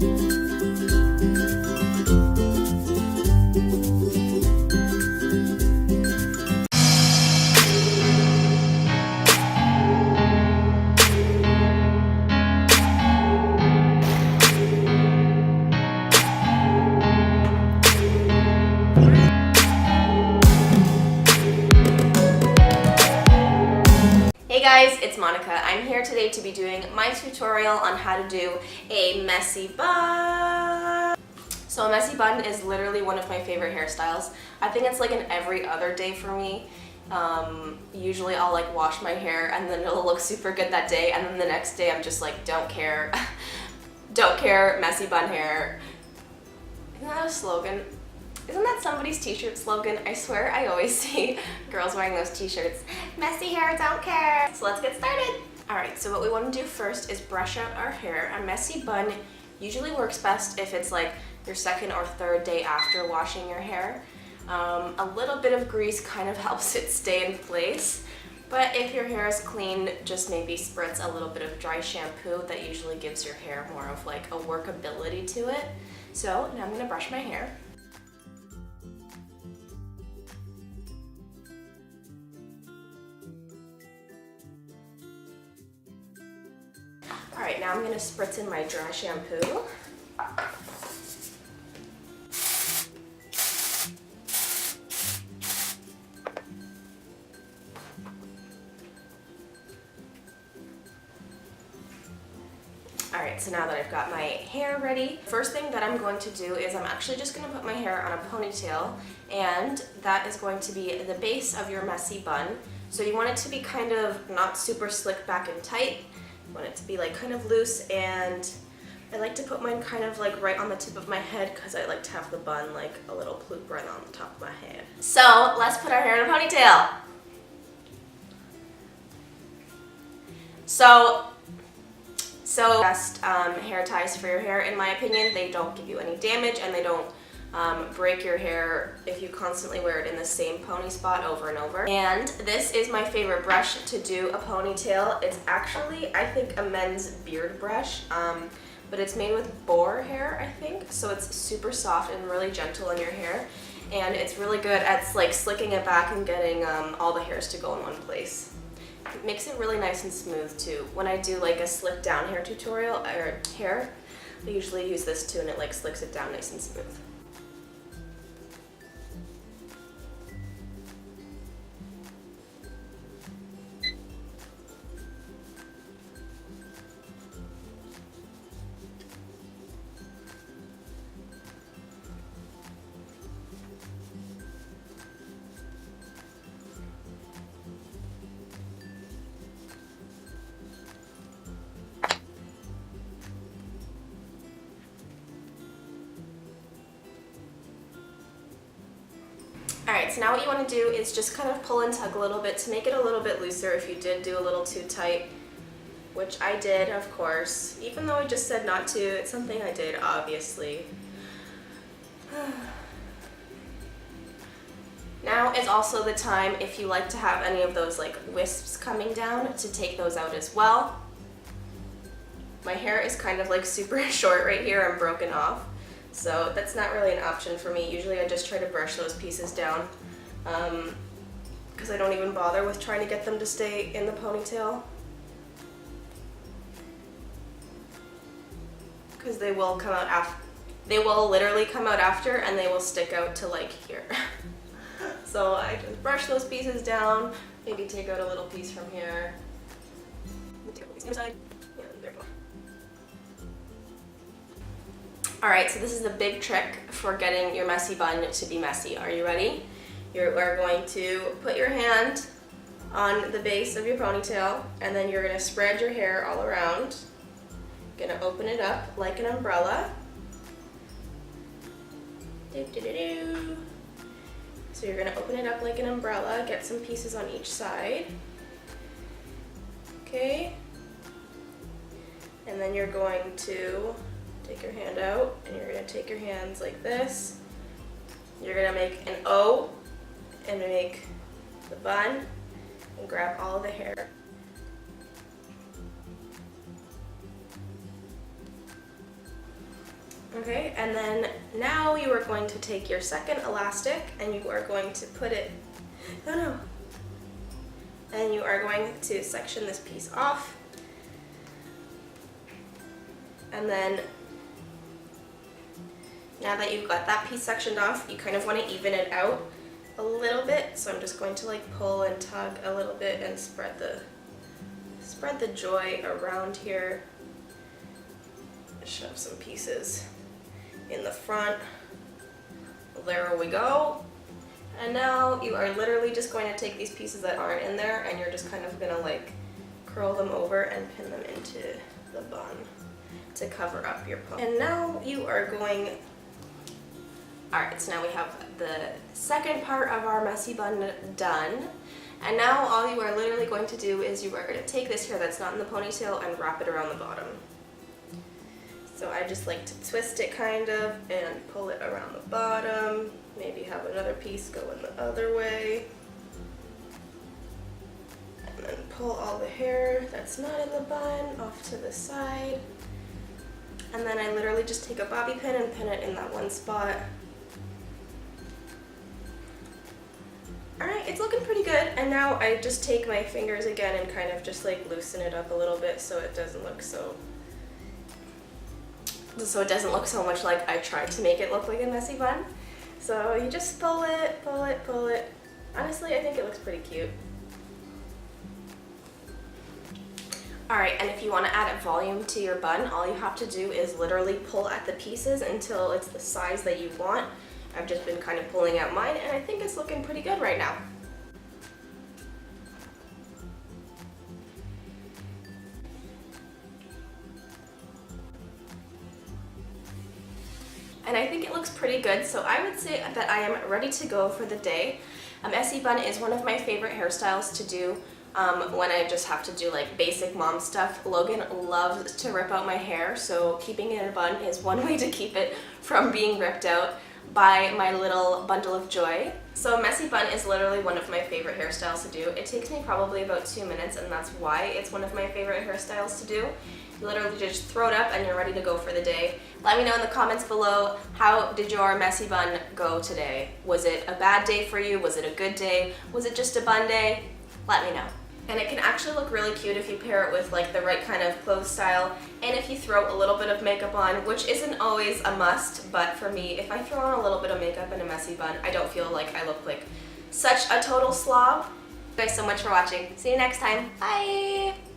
Hey guys, it's Monika. I'm here today to be doing my tutorial on how to do a messy bun. So a messy bun is literally one of my favorite hairstyles. I think it's like an every other day for me. Usually I'll like wash my hair and then it'll look super good that day, and then the next day I'm just like, don't care. Don't care, messy bun hair. Isn't that a slogan? Isn't that somebody's t-shirt slogan? I swear I always see girls wearing those t-shirts. Messy hair, don't care. So let's get started. Alright, so what we want to do first is brush out our hair. A messy bun usually works best if it's like your second or third day after washing your hair. A little bit of grease kind of helps it stay in place. But if your hair is clean, just maybe spritz a little bit of dry shampoo. That usually gives your hair more of like a workability to it. So now I'm going to brush my hair. Alright, now I'm going to spritz in my dry shampoo. Alright, so now that I've got my hair ready, first thing that I'm going to do is I'm actually just going to put my hair on a ponytail, and that is going to be the base of your messy bun. So you want it to be kind of not super slick back and tight. You want it to be like kind of loose, and I like to put mine kind of like right on the tip of my head because I like to have the bun like a little ploop right on the top of my head. So let's put our hair in a ponytail. So best hair ties for your hair, in my opinion. They don't give you any damage and they don't break your hair if you constantly wear it in the same pony spot over and over. And this is my favorite brush to do a ponytail. It's actually, I think, a men's beard brush, but it's made with boar hair, I think. So it's super soft and really gentle in your hair. And it's really good at like slicking it back and getting all the hairs to go in one place. It makes it really nice and smooth too. When I do like a slick down hair tutorial, or hair, I usually use this too, and it like slicks it down nice and smooth. Alright, so now what you want to do is just kind of pull and tug a little bit to make it a little bit looser if you did do a little too tight, which I did, of course. Even though I just said not to, it's something I did, obviously. Now is also the time, if you like to have any of those like wisps coming down, to take those out as well. My hair is kind of like super short right here and broken off. So that's not really an option for me. Usually I just try to brush those pieces down because I don't even bother with trying to get them to stay in the ponytail, because they will come out after. They will literally come out after, and they will stick out to like here. So I just brush those pieces down, maybe take out a little piece from here. Take a piece on the side. Yeah, there we go. Alright, so this is the big trick for getting your messy bun to be messy. Are you ready? You are going to put your hand on the base of your ponytail, and then you're going to spread your hair all around. You're going to open it up like an umbrella. So you're going to open it up like an umbrella, get some pieces on each side. Okay? And then you're going to take your hand out, and you're going to take your hands like this. You're going to make an O and make the bun and grab all of the hair. Okay, and then now you are going to take your second elastic and you are going to put it, and you are going to section this piece off. And then now that you've got that piece sectioned off, you kind of want to even it out a little bit. So I'm just going to like pull and tug a little bit and spread the joy around here. Shove some pieces in the front. There we go. And now you are literally just going to take these pieces that aren't in there and you're just kind of gonna like curl them over and pin them into the bun to cover up your pony. And now you are going, alright, so now we have the second part of our messy bun done. And now all you are literally going to do is you are going to take this hair that's not in the ponytail and wrap it around the bottom. So I just like to twist it kind of and pull it around the bottom. Maybe have another piece go in the other way. And then pull all the hair that's not in the bun off to the side. And then I literally just take a bobby pin and pin it in that one spot. Alright, it's looking pretty good. And now I just take my fingers again and kind of just like loosen it up a little bit so it doesn't look so much like I tried to make it look like a messy bun. So you just pull it, pull it, pull it. Honestly, I think it looks pretty cute. Alright, and if you want to add a volume to your bun, all you have to do is literally pull at the pieces until it's the size that you want. I've just been kind of pulling out mine and I think it's looking pretty good right now. And I think it looks pretty good, so I would say that I am ready to go for the day. A messy bun is one of my favorite hairstyles to do when I just have to do like basic mom stuff. Logan loves to rip out my hair, so keeping it in a bun is one way to keep it from being ripped out by my little bundle of joy. So a messy bun is literally one of my favorite hairstyles to do. It takes me probably about 2 minutes, and that's why it's one of my favorite hairstyles to do. You literally just throw it up and you're ready to go for the day. Let me know in the comments below, how did your messy bun go today? Was it a bad day for you? Was it a good day? Was it just a bun day? Let me know. And it can actually look really cute if you pair it with like the right kind of clothes style, and if you throw a little bit of makeup on, which isn't always a must, but for me, if I throw on a little bit of makeup in a messy bun, I don't feel like I look like such a total slob. Thank you guys so much for watching. See you next time. Bye!